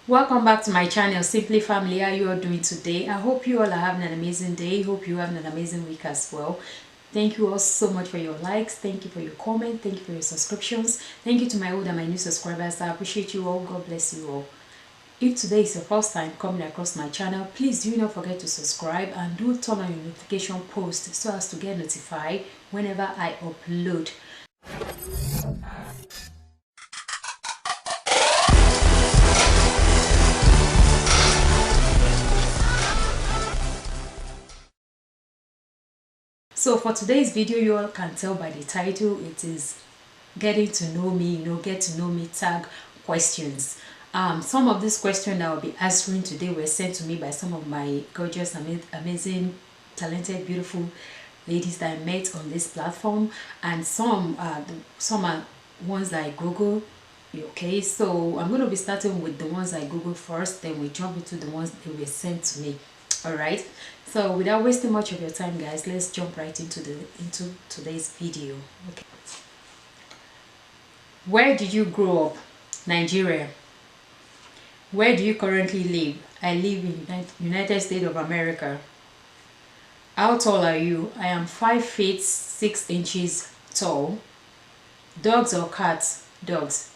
Welcome back to my channel, Simply Family. How you all doing today? I hope you all are having an amazing day. Hope you having an amazing week as well. Thank you all so much for your likes. Thank you for your comment. Thank you for your subscriptions. Thank you to my old and my new subscribers. I appreciate you all. God bless you all. If today is your first time coming across my channel, please do not forget to subscribe and do turn on your notification post so as to get notified whenever I upload. So for today's video, you all can tell by the title, it is getting to know me, get to know me tag questions. Some of these questions I will be answering today were sent to me by some of my gorgeous, amazing, talented, beautiful ladies that I met on this platform, and some are ones that I Google. Okay, so I'm going to be starting with the ones I Google first, then we jump into the ones that were sent to me. All right, so without wasting much of your time, guys, let's jump right into today's video. Okay, where did you grow up? Nigeria. Where do you currently live? I live in United States of America. How tall are you? I am 5 feet 6 inches tall. Dogs or cats? Dogs.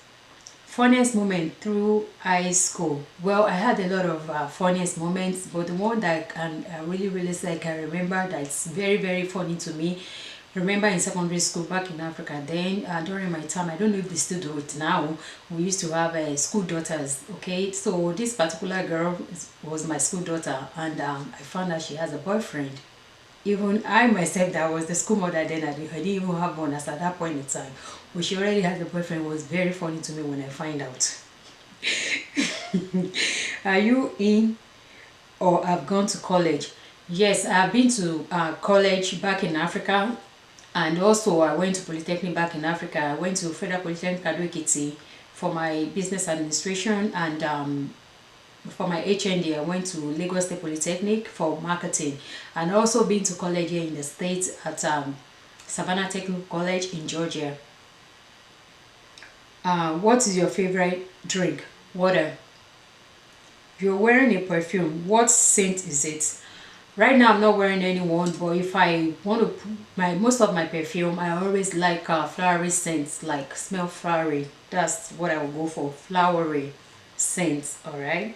Funniest moment through high school. Well, I had a lot of funniest moments, but the one that I really say I can remember that's very funny to me. Remember in secondary school back in Africa then, during my time, I don't know if they still do it now, we used to have school daughters. Okay, so this particular girl was my school daughter, and I found out she has a boyfriend. Even I myself, that was the school mother then, I didn't even have one as at that point in time, but she already had a boyfriend. It was very funny to me when I find out. Are you in or have gone to college? Yes, I have been to college back in Africa, and also I went to Polytechnic back in Africa. I went to Federal Polytechnic Ado-Ekiti for my business administration, and for my HND, I went to Lagos State Polytechnic for marketing, and also been to college here in the States at Savannah Technical College in Georgia. What is your favorite drink? Water. You're wearing a perfume. What scent is it? Right now I'm not wearing any one, but if I want to put most of my perfume, I always like flowery scents, like smell flowery. That's what I will go for, flowery scents. All right.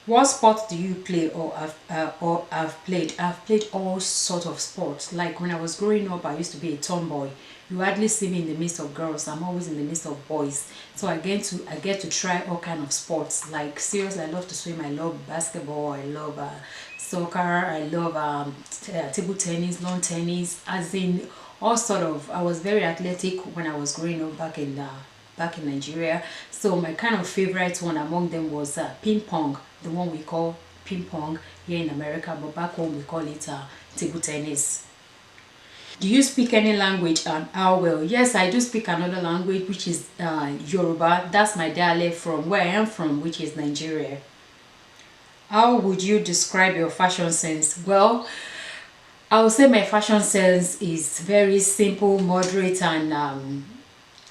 What sport do you play or have played? I've played all sorts of sports. Like when I was growing up, I used to be a tomboy. You hardly see me in the midst of girls. I'm always in the midst of boys. So I get to try all kind of sports. Like seriously, I love to swim. I love basketball. I love soccer. I love table tennis, lawn tennis. As in all sort of. I was very athletic when I was growing up back in Nigeria. So my kind of favorite one among them was ping pong, the one we call ping pong here in America, but back home we call it table tennis. Do you speak any language, and how well? Yes, I do speak another language, which is Yoruba. That's my dialect from where I am from, which is Nigeria. How would you describe your fashion sense? Well, I would say my fashion sense is very simple, moderate, and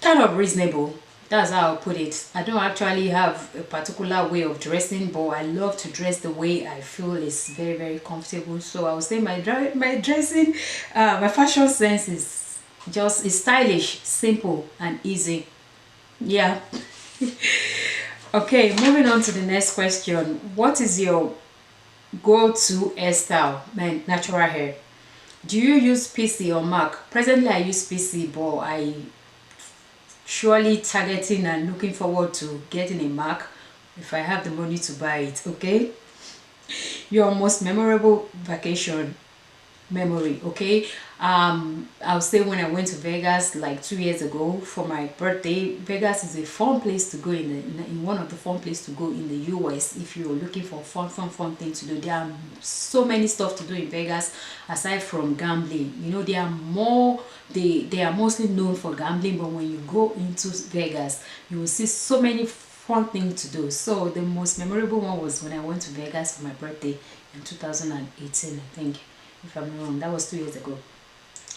kind of reasonable. That's how I'll put it. I don't actually have a particular way of dressing, but I love to dress the way I feel is very comfortable. So I would say my dressing, my fashion sense is stylish, simple, and easy. Yeah. Okay, moving on to the next question. What is your go-to hairstyle? Natural hair. Do you use PC or Mac? Presently I use PC, but I surely targeting and looking forward to getting a Mac if I have the money to buy it. Okay, your most memorable vacation memory. Okay, I'll say when I went to Vegas like 2 years ago for my birthday. Vegas is a fun place to go in one of the fun places to go in the US if you're looking for fun thing to do. There are so many stuff to do in Vegas aside from gambling. They are mostly known for gambling, but when you go into Vegas, you will see so many fun things to do. So the most memorable one was when I went to Vegas for my birthday in 2018, I think, if I'm wrong. That was 2 years ago.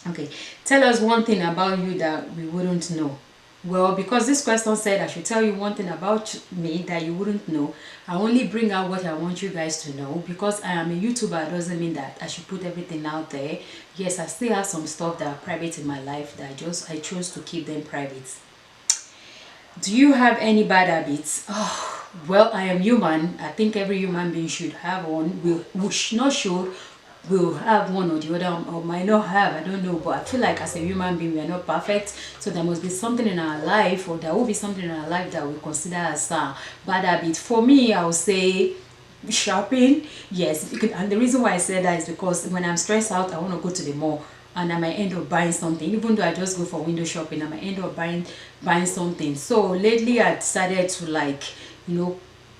Okay, tell us one thing about you that we wouldn't know. Well, because this question said I should tell you one thing about me that you wouldn't know, I only bring out what I want you guys to know. Because I am a YouTuber doesn't mean that I should put everything out there. Yes, I still have some stuff that are private in my life that I chose to keep them private. Do you have any bad habits? Oh, well, I am human. I think every human being should have one. Will have one or the other, or might not have, I don't know. But I feel like as a human being we are not perfect, so there must be something in our life, or there will be something in our life that we consider as a bad habit. For me, I would say shopping. Yes, and the reason why I said that is because when I'm stressed out, I want to go to the mall, and I might end up buying something. Even though I just go for window shopping, I might end up buying something. So lately I decided to, like,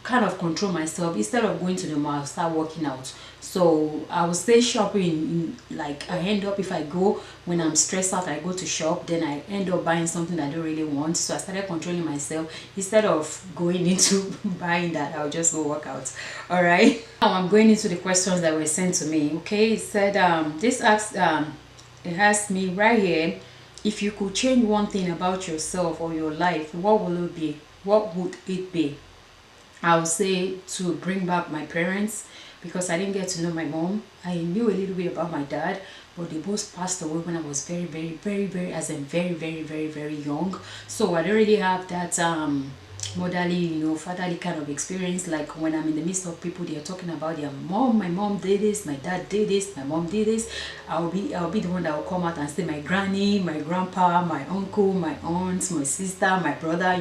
kind of control myself. Instead of going to the mall, I'll start working out. So I will stay shopping. Like, I end up, if I go when I'm stressed out, I go to shop, then I end up buying something I don't really want. So I started controlling myself. Instead of going into buying that, I'll just go work out. All right, now I'm going into the questions that were sent to me. Okay, it said this asks it has me right here, if you could change one thing about yourself or your life, what will it be? What would it be? I would say to bring back my parents, because I didn't get to know my mom. I knew a little bit about my dad, but they both passed away when I was very, very, very, very, as in very, very, very, very young. So I don't really have that motherly, fatherly kind of experience. Like when I'm in the midst of people, they're talking about their mom. My mom did this, my dad did this, my mom did this. I'll be the one that will come out and say my granny, my grandpa, my uncle, my aunt, my sister, my brother.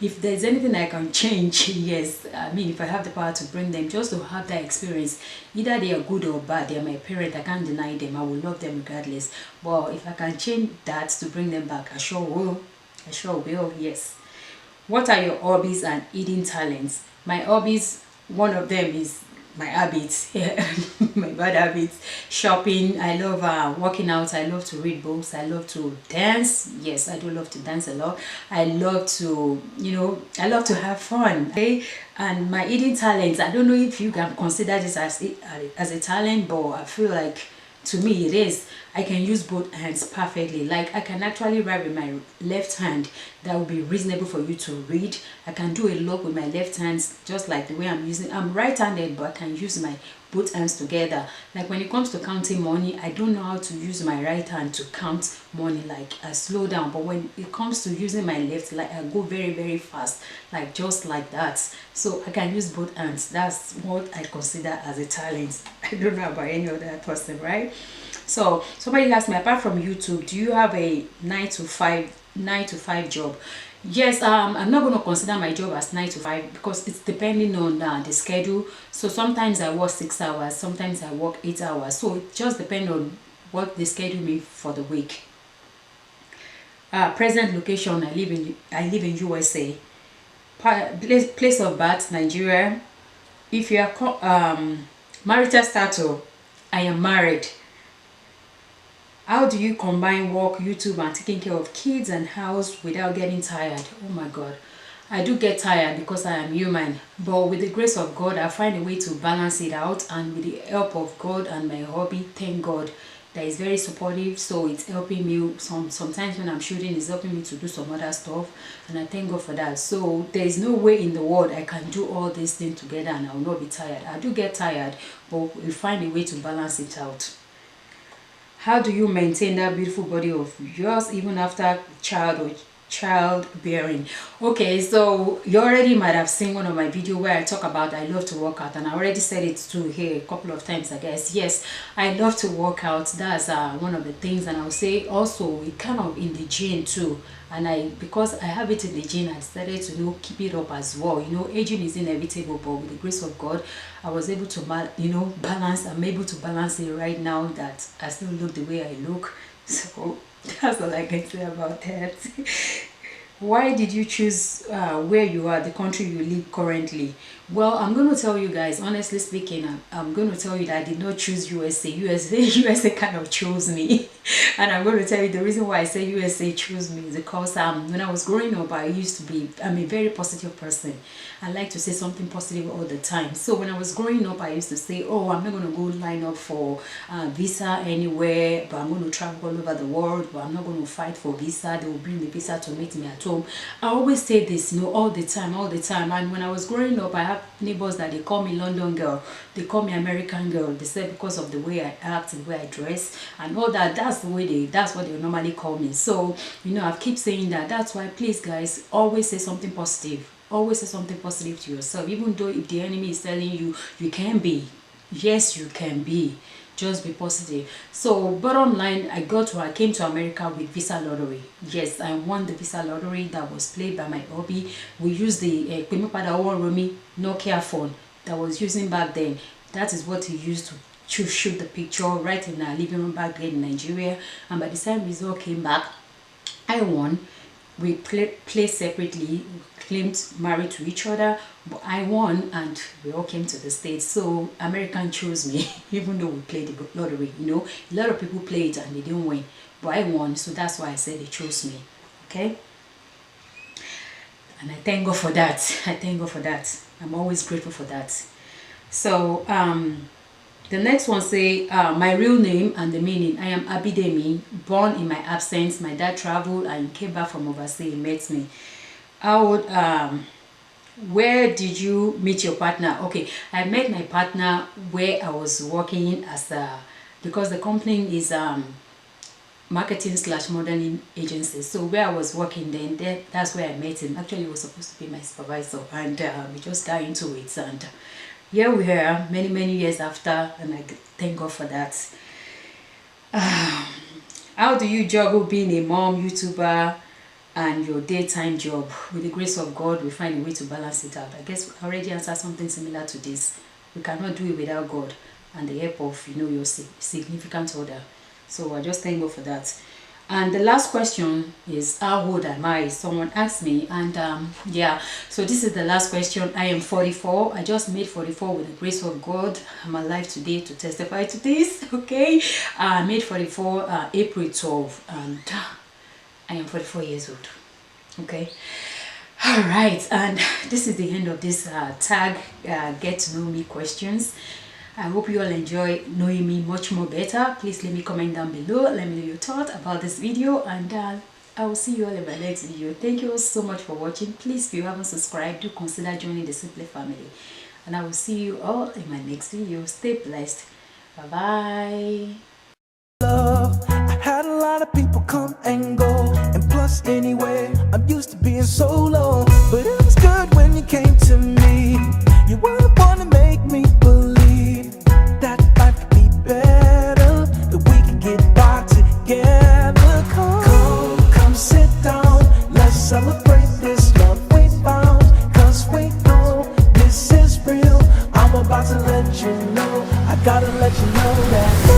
If there's anything I can change, yes, I mean, if I have the power to bring them, just to have that experience, either they are good or bad, they're my parent, I can't deny them, I will love them regardless. But if I can change that to bring them back, I sure will. Yes. What are your hobbies and hidden talents? My hobbies, one of them is my habits, my bad habits. Shopping, I love working out, I love to read books, I love to dance. Yes, I do love to dance a lot. I love to, I love to have fun. Okay, and my hidden talents, I don't know if you can consider this as a talent, but I feel like, to me it is. I can use both hands perfectly. Like, I can actually write with my left hand that will be reasonable for you to read. I can do a lot with my left hands, just like the way I'm right-handed, but I can use my both hands together. Like when it comes to counting money, I don't know how to use my right hand to count money. Like, I slow down, but when it comes to using my left, like, I go very, very fast, like just like that. So I can use both hands. That's what I consider as a talent. I don't know about any other person, right? So somebody asked me, apart from YouTube, do you have a 9 to 5 job? Yes, I'm not going to consider my job as 9 to 5 because it's depending on the schedule. So sometimes I work 6 hours, sometimes I work 8 hours. So it just depends on what the schedule me for the week. Present location, I live in USA. Place of birth, Nigeria. If you are marital status, I am married. How do you combine work, YouTube, and taking care of kids and house without getting tired? Oh my God. I do get tired because I am human. But with the grace of God, I find a way to balance it out. And with the help of God and my hobby, thank God, that is very supportive. So it's helping me. Sometimes when I'm shooting, it's helping me to do some other stuff. And I thank God for that. So there is no way in the world I can do all these things together and I will not be tired. I do get tired, but we find a way to balance it out. How do you maintain that beautiful body of yours even after childbearing? Okay, so you already might have seen one of my video where I talk about I love to work out, and I already said it too here a couple of times, I guess. Yes, I love to work out. That's one of the things. And I'll say also it kind of in the gym too. And because I have it in the gym, I started to keep it up as well. Aging is inevitable, but with the grace of God, I was able to balance. I'm able to balance it right now that I still look the way I look. So that's all I can say about that. Why did you choose where you are, the country you live currently? Well, I'm going to tell you guys, honestly speaking, I'm going to tell you that I did not choose USA. USA kind of chose me. And I'm going to tell you the reason why I say USA chose me is because when I was growing up, I'm a very positive person. I like to say something positive all the time. So when I was growing up, I used to say, oh, I'm not going to go line up for visa anywhere, but I'm going to travel all over the world, but I'm not going to fight for visa. They will bring the visa to meet me at home. I always say this, you know, all the time, all the time. And when I was growing up, I have neighbors that they call me London girl, they call me American girl. They say because of the way I act, the way I dress and all that, that's what they normally call me. So, you know, I keep saying that. That's why, please guys, always say something positive. Always say something positive to yourself. Even though if the enemy is telling you you can be, yes, you can be. Just be positive. So bottom line, I came to America with visa lottery. Yes, I won the visa lottery that was played by my hubby. We used the Nokia phone that was using back then. That is what he used to shoot the picture right in our living room back then in Nigeria. And by the time result came back, I won. We played separately, claimed married to each other, but I won and we all came to the States. So American chose me, even though we played the lottery. You know, a lot of people play it and they didn't win, but I won, so that's why I said they chose me. Okay, and I thank God for that. I thank God for that. I'm always grateful for that. So the next one say, my real name and the meaning. I am Abidemi, born in my absence. My dad traveled and came back from overseas. He met me. Where did you meet your partner? Okay, I met my partner where I was working as because the company is marketing / modeling agency. So where I was working then, that's where I met him. Actually, he was supposed to be my supervisor, and we just got into it, and here we are many years after, and I thank God for that. How do you juggle being a mom, YouTuber, and your daytime job? With the grace of God, we find a way to balance it out. I guess I already answered something similar to this. We cannot do it without God and the help of, you know, your significant other. So I just thank God for that. And the last question is, how old am I? Someone asked me, and yeah, so this is the last question. I am 44. I just made 44 with the grace of God. I'm alive today to testify to this. Okay, I made 44 April 12, and I am 44 years old. Okay, all right, and this is the end of this tag get to know me questions. I hope you all enjoy knowing me much more better. Please leave me a comment down below. Let me know your thoughts about this video, and I will see you all in my next video. Thank you all so much for watching. Please, if you haven't subscribed, do consider joining the Simply family. And I will see you all in my next video. Stay blessed. Bye-bye. I had a lot of people come and go, and plus anyway, I'm used to being solo. But it was good when you came to me. You were the one to make me believe that life could be better, that we could get by together. Come sit down, let's celebrate this love we found. Cause we know this is real. I'm about to let you know, I gotta let you know that